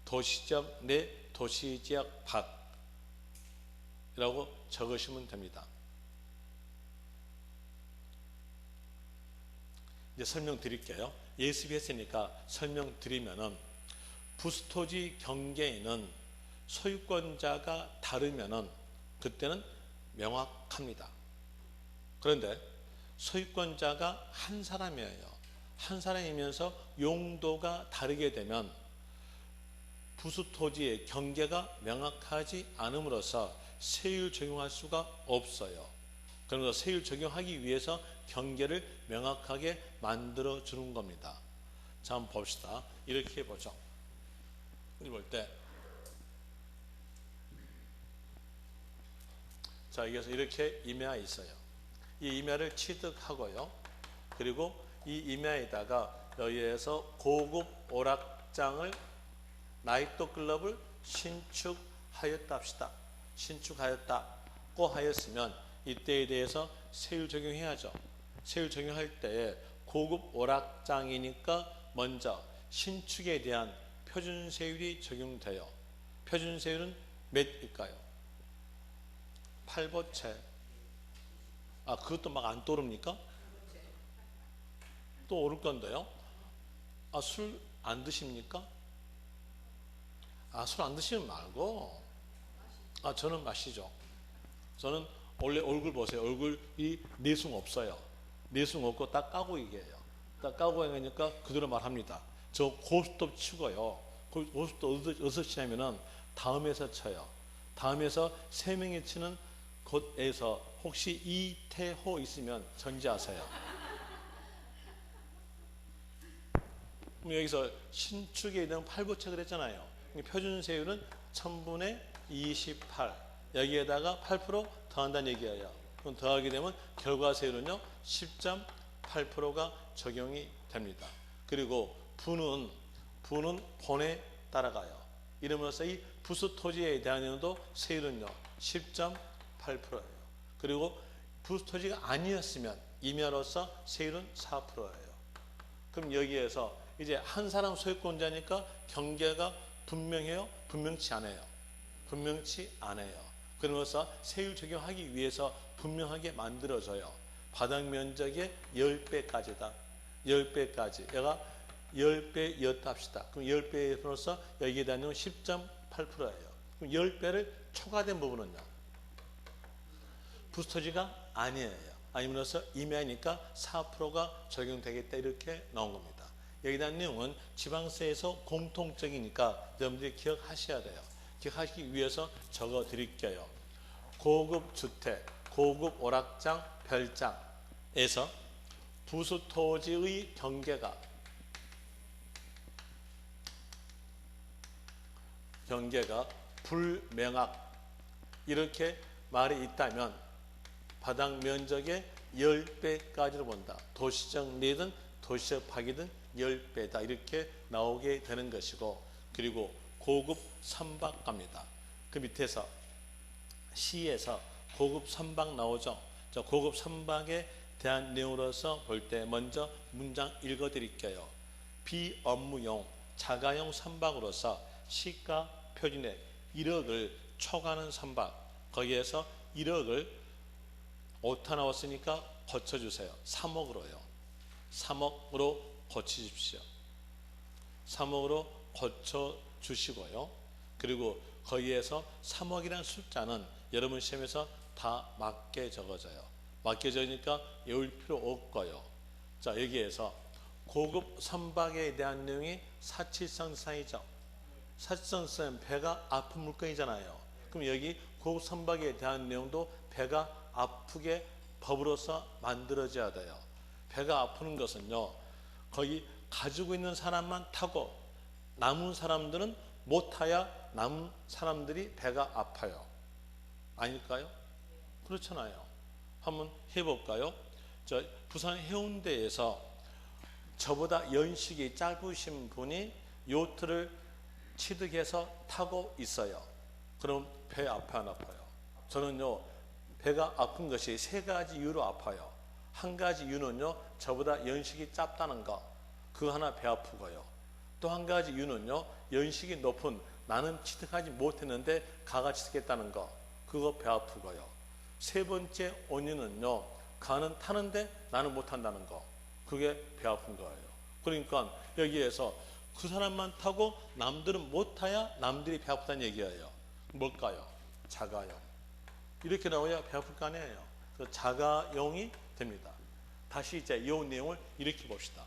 도시지역 내, 도시지역 밖이라고 적으시면 됩니다. 이제 설명드릴게요. 예습이 했으니까 설명드리면은 부수토지 경계에는 소유권자가 다르면은 그때는 명확합니다. 그런데 소유권자가 한 사람이에요. 한 사람이면서 용도가 다르게 되면 부수토지의 경계가 명확하지 않음으로써 세율 적용할 수가 없어요. 그래서 세율 적용하기 위해서 경계를 명확하게 만들어 주는 겁니다. 자, 한번 봅시다. 이렇게 보죠. 우리 볼 때, 자, 여기서 이렇게 임야가 있어요. 이 임야를 취득하고요. 그리고 이 임야에다가 여기에서 고급 오락장을 나이트 클럽을 신축하였다 합시다. 신축하였다고 하였으면 이때에 대해서 세율 적용해야죠. 세율 적용할 때에 고급 오락장이니까 먼저 신축에 대한 표준세율이 적용돼요. 표준세율은 몇일까요? 8보채. 아, 그것도 막 안 떠오릅니까? 또 오를 건데요. 아, 술 안 드십니까? 아, 술 안 드시면 말고. 아, 저는 마시죠. 저는 원래 얼굴 보세요. 얼굴이 내숭 없어요. 내숭 없고 딱 까고 얘기해요. 딱 까고 얘기하니까 그대로 말합니다. 저 고스톱 치고요. 고스톱 어디서 치냐면은 다음에서 쳐요. 다음에서 3명이 치는 곳에서 혹시 이태호 있으면 전지하세요. 여기서 신축에 대한 8보채 그랬잖아요. 표준세율은 1000분의 28. 여기에다가 8% 더한다는 얘기예요. 그럼 더하게 되면 결과세율은요 10.8%가 적용이 됩니다. 그리고 부는 본에 따라가요. 이름으로써 이 부수토지에 대한 세율은요 10.8%예요. 그리고 부수토지가 아니었으면 임야로서 세율은 4%예요. 그럼 여기에서 이제 한 사람 소유권자니까 경계가 분명해요? 분명치 않아요? 분명치 않아요. 그러면서 세율 적용하기 위해서 분명하게 만들어져요. 바닥 면적의 10배까지다. 10배까지. 얘가 10배였다 합시다. 그럼 10배로서 여기에 대한 내용은 10.8%예요. 그럼 10배를 초과된 부분은요? 부스터지가 아니에요. 아니면서 임야니까 4%가 적용되겠다 이렇게 나온 겁니다. 여기에 대한 내용은 지방세에서 공통적이니까 여러분들이 기억하셔야 돼요. 기억하시기 위해서 적어 드릴게요. 고급 주택, 고급 오락장, 별장에서 부수토지의 경계가 불명확 이렇게 말이 있다면 바닥 면적의 10배까지로 본다. 도시적 내든 도시적 파기든 10배다 이렇게 나오게 되는 것이고, 그리고 고급 선박갑니다. 그 밑에서 시에서 고급 선박 나오죠. 저 고급 선박에 대한 내용으로서 볼 때 먼저 문장 읽어 드릴게요. 비업무용 자가용 선박으로서 시가 표준액 1억을 초과하는 선박, 거기에서 1억을 오타 나왔으니까 고쳐주세요. 3억으로요. 3억으로 고치십시오. 3억으로 고쳐주시고요. 그리고 거기에서 3억이라는 숫자는 여러분 시험에서 다 맞게 적어져요. 맞게 적으니까 외울 필요 없고요. 자, 여기에서 고급 선박에 대한 내용이 사치성사이죠. 사치성사는 배가 아픈 물건이잖아요. 그럼 여기 고급 선박에 대한 내용도 배가 아프게 법으로서 만들어져야 돼요. 배가 아프는 것은요, 거기 가지고 있는 사람만 타고 남은 사람들은 못 타야 남은 사람들이 배가 아파요. 아닐까요? 그렇잖아요. 한번 해볼까요? 저 부산 해운대에서 저보다 연식이 짧으신 분이 요트를 취득해서 타고 있어요. 그럼 배 아파요, 안 아파요? 저는요, 배가 아픈 것이 세 가지 이유로 아파요. 한 가지 이유는요, 저보다 연식이 짧다는 거, 그거 하나 배 아프고요. 또 한 가지 이유는요, 연식이 높은 나는 취득하지 못했는데 가가 취득했다는 거, 그거 배 아프고요. 세 번째 원인은요, 가는 타는데 나는 못 탄다는 거, 그게 배 아픈 거예요. 그러니까 여기에서 그 사람만 타고 남들은 못 타야 남들이 배 아프다는 얘기예요. 뭘까요? 자가용. 이렇게 나와야 배 아플 거 아니에요. 그래서 자가용이 됩니다. 다시 이제 이 내용을 이렇게 봅시다.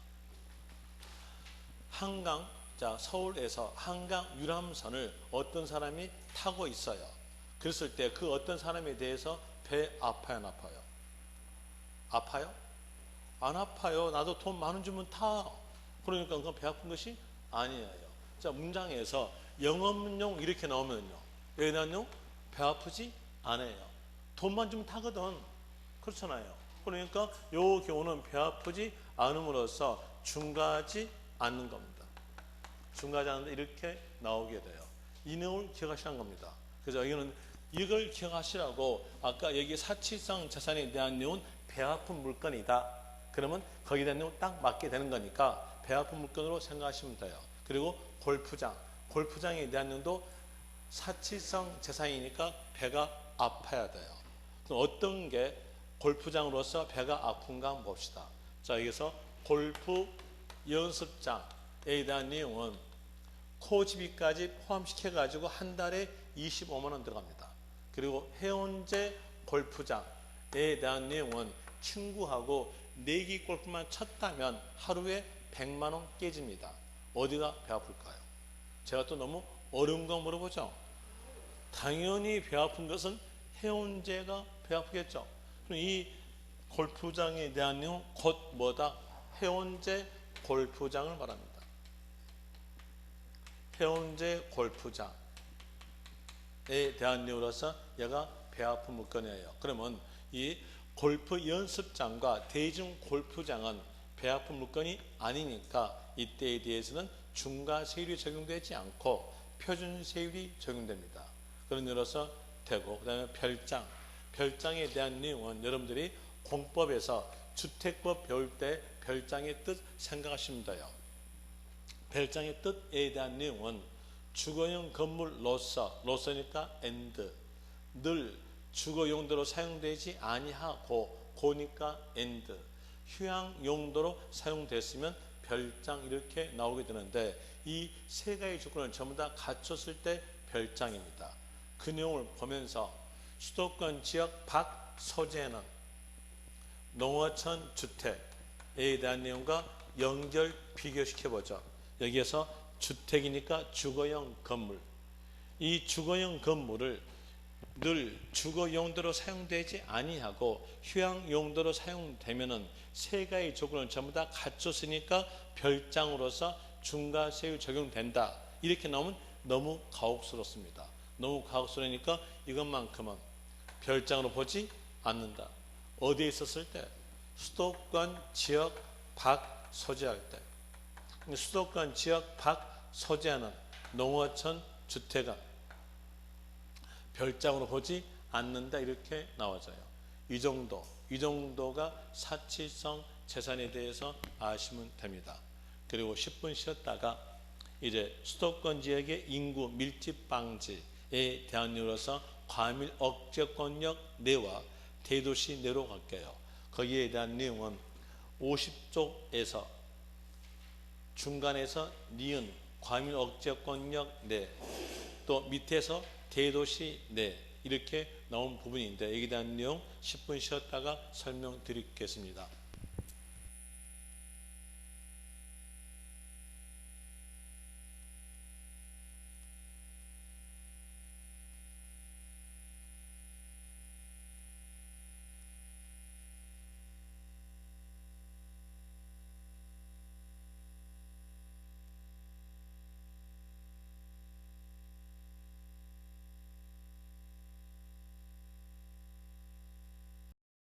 한강, 자, 서울에서 한강 유람선을 어떤 사람이 타고 있어요. 그랬을 때 그 어떤 사람에 대해서 배 아파요, 안 아파요? 아파요? 안 아파요. 나도 돈 많은 주면 타. 그러니까 그건 배 아픈 것이 아니에요. 자, 문장에서 영업용 이렇게 나오면요, 여기는요, 배 아프지 않아요. 돈만 주면 타거든. 그렇잖아요. 그러니까 요 경우는 배 아프지 않음으로써 중과하지 않는 겁니다. 중과하지 않는데 이렇게 나오게 돼요. 이 내용을 기억하시는 겁니다. 그래서 여기는 이걸 기억하시라고, 아까 여기 사치성 자산에 대한 내용은 배 아픈 물건이다. 그러면 거기에 대한 내용 딱 맞게 되는 거니까 배 아픈 물건으로 생각하시면 돼요. 그리고 골프장에 대한 내용도 사치성 재산이니까 배가 아파야 돼요. 그럼 어떤 게 골프장으로서 배가 아픈가 한번 봅시다. 자, 여기서 골프 연습장에 대한 내용은 코지비까지 포함시켜 가지고 한 달에 25만 원 들어갑니다. 그리고 해운제 골프장에 대한 내용은 친구하고 내기 골프만 쳤다면 하루에 100만 원 깨집니다. 어디가 배 아플까요? 제가 또 너무 어려운 거 물어보죠. 당연히 배 아픈 것은 해운제가 배 아프겠죠. 그럼 이 골프장에 대한 내용 곧 뭐다? 해운제 골프장을 말합니다. 해운제 골프장에 대한 내용으로서 얘가 배 아픈 물건이에요. 그러면 이 골프 연습장과 대중 골프장은 배 아픈 물건이 아니니까 이때에 대해서는 중과 세율이 적용되지 않고 표준 세율이 적용됩니다. 그런 의미로서 되고, 그 다음에 별장에 대한 내용은 여러분들이 공법에서 주택법 배울 때 별장의 뜻 생각하시면 돼요. 별장의 뜻에 대한 내용은 주거용 건물로서니까 and, 늘 주거 용도로 사용되지 아니하고 고니까 and, 휴양 용도로 사용됐으면 별장 이렇게 나오게 되는데 이 세 가지 조건을 전부 다 갖췄을 때 별장입니다. 그 내용을 보면서 수도권 지역 밖 소재는 농어촌 주택에 대한 내용과 연결 비교시켜보죠. 여기에서 주택이니까 주거용 건물, 이 주거용 건물을 늘 주거 용도로 사용되지 아니하고 휴양 용도로 사용되면은 세 가지 조건을 전부 다 갖췄으니까 별장으로서 중과세율 적용된다. 이렇게 나오면 너무 가혹스럽습니다. 너무 가혹스러우니까 이것만큼은 별장으로 보지 않는다. 어디에 있었을 때? 수도권 지역 밖 소재할 때. 수도권 지역 밖 소재하는 농어촌 주택은 별장으로 보지 않는다. 이렇게 나와져요. 이 정도가 사치성 재산에 대해서 아시면 됩니다. 그리고 10분 쉬었다가 이제 수도권 지역의 인구 밀집 방지에 대한 이유로서 과밀 억제권역 내와 대도시 내로 갈게요. 거기에 대한 내용은 50쪽에서 중간에서 니은 과밀 억제권역 내, 또 밑에서 대도시 내 이렇게 나온 부분인데 여기에 대한 내용 10분 쉬었다가 설명드리겠습니다.